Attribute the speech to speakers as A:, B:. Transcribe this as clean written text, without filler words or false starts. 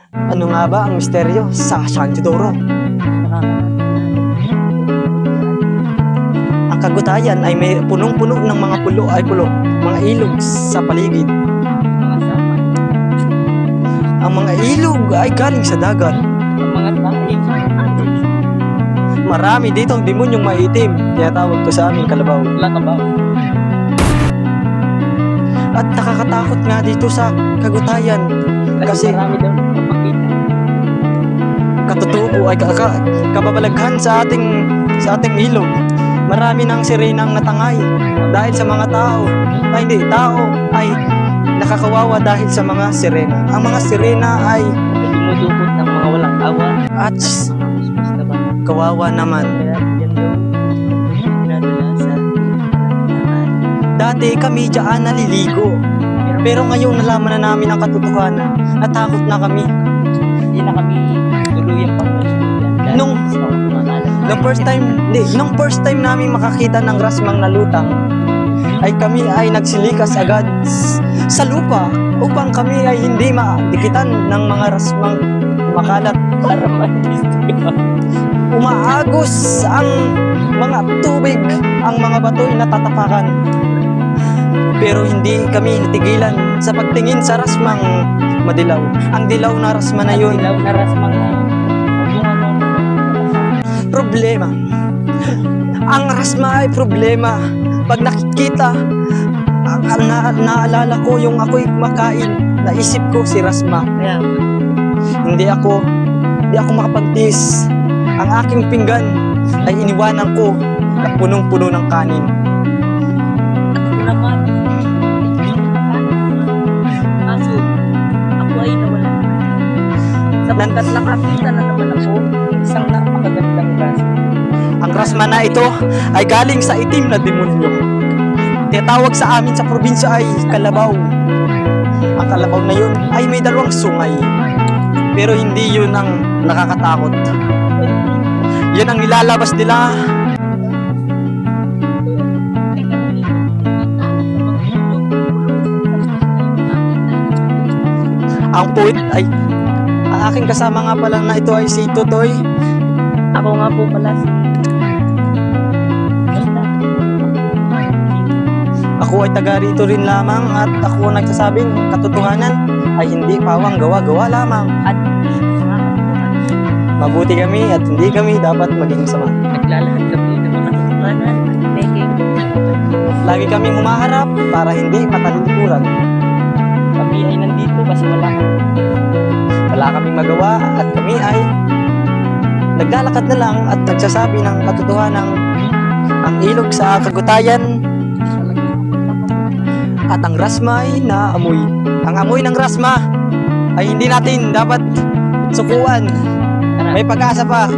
A: Ano nga ba ang misteryo sa San Isidoro? Ang Kagutayan ay may punong-puno ng mga mga ilog sa paligid. Ang mga ilog ay galing sa dagat.
B: Mga taing.
A: Marami dito ang demonyong maitim. Tinatawag ko sa amin kalabaw.
B: Lakabaw.
A: At nakakatakot nga dito sa Kagutayan. Kasi
B: marami daw kapakita.
A: katutuo ay kababalaghan sa ating ilog. Marami ng sirenang natangay dahil sa mga tao. Ay hindi, tao ay nakakawawa dahil sa mga sirena. Ang mga sirena ay
B: Dumudukot ng mga walang awa.
A: at
B: Mga kuskus na ba?
A: kawawa naman.
B: Kaya yan daw. Dinadala sa tanan.
A: Dati kami dyan naliligo. Pero ngayon nalaman na namin ang katotohanan. Natakot na kami.
B: Hindi na kami tuluyang pangkasuyan.
A: Nung first time namin makakita ng rasmang nalutang, ay kami ay nagsilikas agad sa lupa upang kami ay hindi madikitan ng mga rasmang makalat.
B: Para matis.
A: Umaagos ang mga tubig, ang mga bato'y natatapakan. Pero hindi kami natigilan sa pagtingin sa rasmang madilaw. Ang dilaw na rasma na yun,
B: Ilaw na rasmang
A: problema. Ang rasma ay problema. Pag nakikita, naalala ko yung ako'y kumakain. Naisip ko si rasma.
B: kaya
A: Hindi ako makapagtiis. Ang aking pinggan ay iniwanan ko na punong-puno ng kanin.
B: ako naman. Kaso, ako ay nawala. Sapagkat nakakita na naman ako isang napakagandang braso.
A: Ang rasma na ito ay galing sa itim na demonyo. Tinatawag sa amin sa probinsya ay kalabaw. Ang kalabaw na yun ay may dalawang sungay. Pero hindi yun ang nakakatakot. Yun ang nilalabas nila. Ang puwit ay ang aking kasama nga pala na ito ay si Totoy.
B: Ako nga po pala si... Basta.
A: Ako ay taga rito rin lamang at ako nagsasabing katotohanan ay hindi pawang gawa-gawa lamang.
B: At mga katotohanan.
A: Mabuti kami at hindi kami dapat maging sama.
B: Naglalahad kami ng mga katotohanan at peking.
A: Lagi kaming humaharap para hindi matalikuran.
B: Kami ay nandito kasi
A: Wala kaming magawa at kami ay naglalakad na lang at nagsasabi ng katotohanan. Ang ilog sa Kagutayan at ang rasma ay naamoy. Ang amoy ng rasma ay hindi natin dapat sukuan. May pag-asa pa.